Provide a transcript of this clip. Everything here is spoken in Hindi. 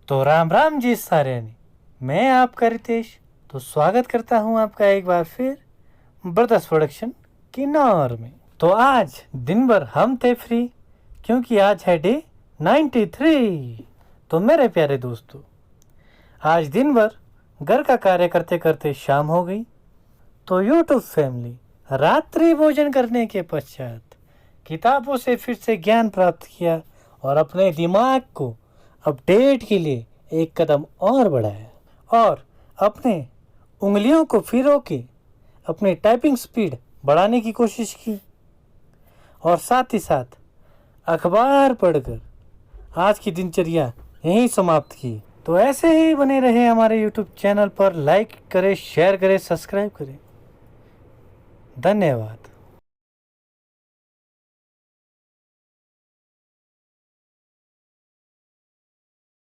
तो राम राम जी सारे ने, मैं आपका रितेश। तो स्वागत करता हूं आपका एक बार फिर ब्रदर्स प्रोडक्शन किन्नौर में। तो आज दिन भर हम थे फ्री, क्योंकि आज है डे 93। तो मेरे प्यारे दोस्तों, आज दिन भर घर का कार्य करते करते शाम हो गई। तो यूट्यूब फैमिली रात्रि भोजन करने के पश्चात किताबों से फिर से ज्ञान प्राप्त किया और अपने दिमाग को अपडेट के लिए एक कदम और बढ़ाया और अपने उंगलियों को फिरो के अपनी टाइपिंग स्पीड बढ़ाने की कोशिश की और साथ ही साथ अखबार पढ़कर आज की दिनचर्या यहीं समाप्त की। तो ऐसे ही बने रहे हमारे यूट्यूब चैनल पर। लाइक करें, शेयर करें, सब्सक्राइब करें। धन्यवाद।